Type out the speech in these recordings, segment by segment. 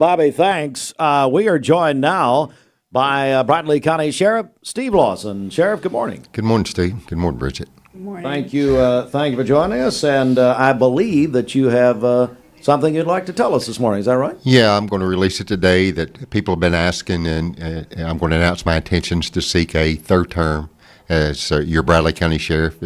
Bobby, thanks. We are joined now by Bradley County Sheriff Steve Lawson. Sheriff, good morning. Good morning, Steve. Good morning, Bridget. Good morning. Thank you for joining us. And I believe that you have something you'd like to tell us this morning. Is that right? Yeah, I'm going to release it today that people have been asking, and I'm going to announce my intentions to seek a third term as your Bradley County Sheriff.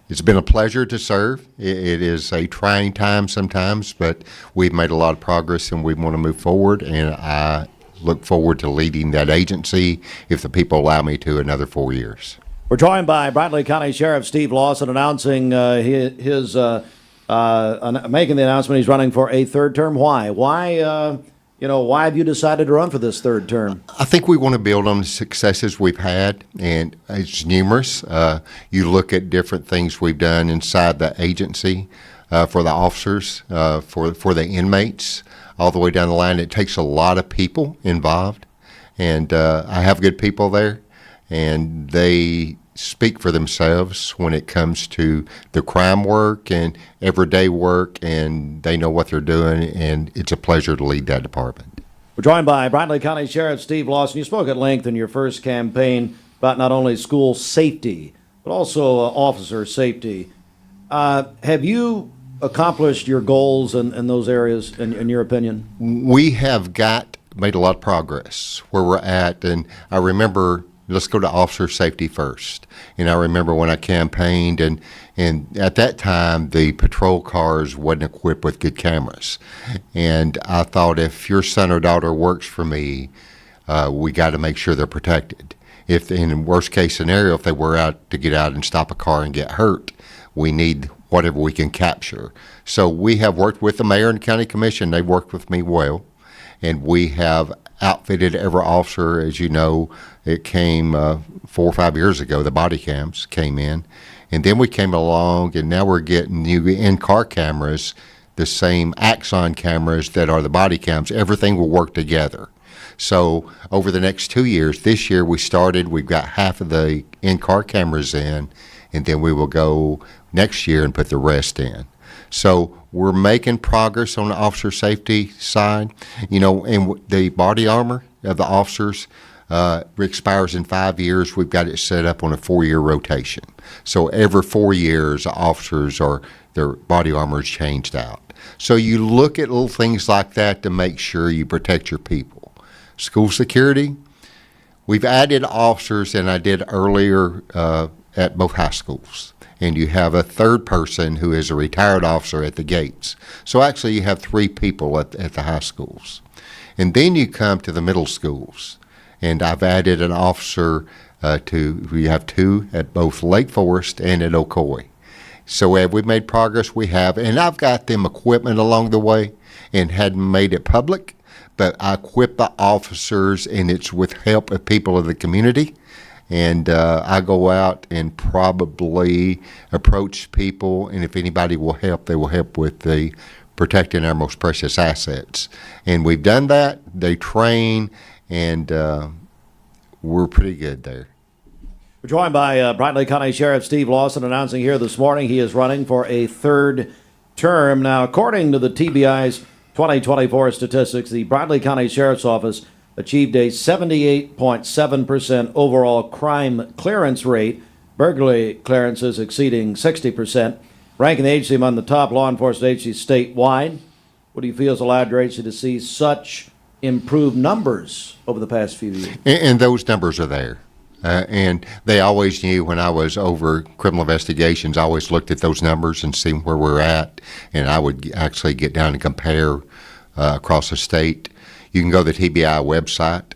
It's been a pleasure to serve. It is a trying time sometimes, but we've made a lot of progress and we want to move forward, and I look forward to leading that agency, if the people allow me to, another 4 years. We're joined by Bradley County Sheriff Steve Lawson announcing his making the announcement he's running for a third term. Why? Why have you decided to run for this third term? I think we want to build on the successes we've had, and it's numerous. You look at different things we've done inside the agency for the officers, for the inmates, all the way down the line. It takes a lot of people involved, and I have good people there, and they speak for themselves when it comes to the crime work and everyday work, and they know what they're doing, and it's a pleasure to lead that department. We're joined by Bradley County Sheriff Steve Lawson. You spoke at length in your first campaign about not only school safety, but also officer safety. Have you accomplished your goals in those areas, in your opinion? We have made a lot of progress where we're at, and I remember, let's go to officer safety first. And I remember when I campaigned, and at that time, the patrol cars wasn't equipped with good cameras. And I thought, if your son or daughter works for me, we got to make sure they're protected. If in worst case scenario, if they were out to get out and stop a car and get hurt, we need whatever we can capture. So we have worked with the mayor and county commission. They've worked with me well. And we have outfitted every officer. As you know, it came 4 or 5 years ago, the body cams came in. And then we came along, and now we're getting new in-car cameras, the same Axon cameras that are the body cams. Everything will work together. So over the next 2 years, this year we've got half of the in-car cameras in, and then we will go next year and put the rest in. So we're making progress on the officer safety side. And the body armor of the officers expires in 5 years. We've got it set up on a 4-year rotation. So every 4 years, officers their body armor is changed out. So you look at little things like that to make sure you protect your people. School security, we've added officers, and I did earlier at both high schools. And you have a third person who is a retired officer at the gates. So actually you have 3 people at the high schools. And then you come to the middle schools. And I've added an officer we have 2 at both Lake Forest and at Ocoee. So have we made progress? We have. And I've got them equipment along the way and hadn't made it public. But I equip the officers, and it's with help of people of the community. And I go out and probably approach people, and if anybody will help, they will help with protecting our most precious assets. And we've done that. They train, and we're pretty good there. We're joined by Bradley County Sheriff Steve Lawson announcing here this morning he is running for a third term. Now, according to the TBI's 2024 statistics, the Bradley County Sheriff's Office achieved a 78.7% overall crime clearance rate, burglary clearances exceeding 60%, ranking the agency among the top law enforcement agencies statewide. What do you feel has allowed your agency to see such improved numbers over the past few years? And those numbers are there. And they always knew when I was over criminal investigations, I always looked at those numbers and see where we're at, and I would actually get down and compare across the state. You can go to the TBI website.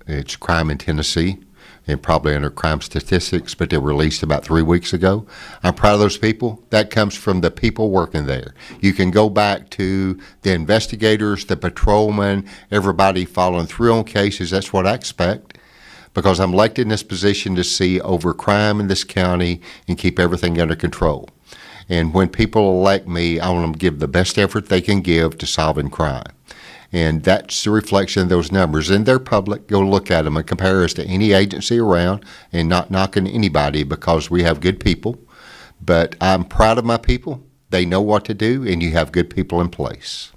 It's Crime in Tennessee, and probably under crime statistics, but they were released about 3 weeks ago. I'm proud of those people. That comes from the people working there. You can go back to the investigators, the patrolmen, everybody following through on cases. That's what I expect, because I'm elected in this position to see over crime in this county and keep everything under control. And when people elect me, I want them to give the best effort they can give to solving crime. And that's the reflection of those numbers. And they're public. Go look at them and compare us to any agency around, and not knocking anybody, because we have good people. But I'm proud of my people. They know what to do, and you have good people in place.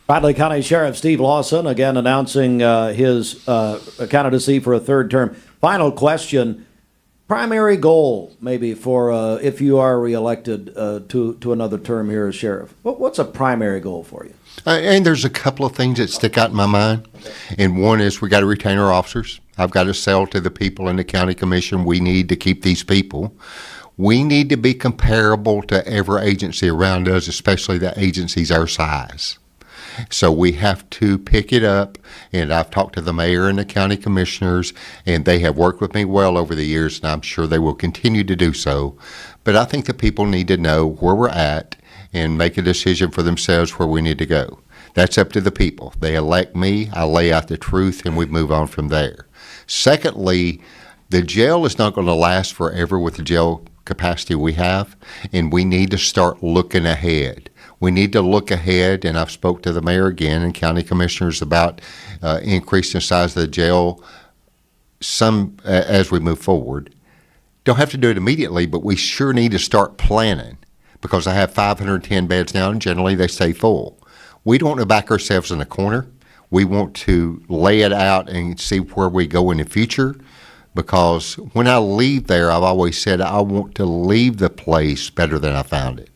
Bradley County Sheriff Steve Lawson again announcing his candidacy for a third term. Final question. Primary goal, maybe, for if you are reelected to another term here as sheriff. What's a primary goal for you? And there's a couple of things that stick out in my mind. And one is we got to retain our officers. I've got to sell to the people in the county commission. We need to keep these people. We need to be comparable to every agency around us, especially the agencies our size. So we have to pick it up, and I've talked to the mayor and the county commissioners, and they have worked with me well over the years, and I'm sure they will continue to do so. But I think the people need to know where we're at and make a decision for themselves where we need to go. That's up to the people. They elect me, I lay out the truth, and we move on from there. Secondly, the jail is not going to last forever with the jail capacity we have, and we need to start looking ahead. We need to look ahead, and I've spoke to the mayor again and county commissioners about increasing the size of the jail as we move forward. Don't have to do it immediately, but we sure need to start planning, because I have 510 beds now, and generally they stay full. We don't want to back ourselves in a corner. We want to lay it out and see where we go in the future, because when I leave there, I've always said I want to leave the place better than I found it.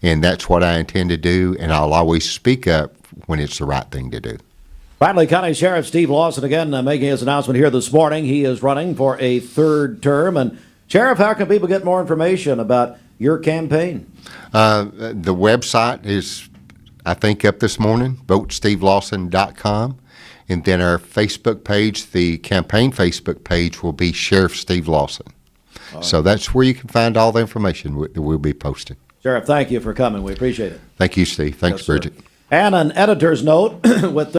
And that's what I intend to do, and I'll always speak up when it's the right thing to do. Bradley County Sheriff Steve Lawson again making his announcement here this morning. He is running for a third term. And Sheriff, how can people get more information about your campaign? The website is, I think, up this morning, votestevelawson.com. And then our Facebook page, the campaign Facebook page, will be Sheriff Steve Lawson. So that's where you can find all the information that we'll be posting. Sheriff, thank you for coming. We appreciate it. Thank you, Steve. Thanks, Yes, sir. Bridget. And an editor's note with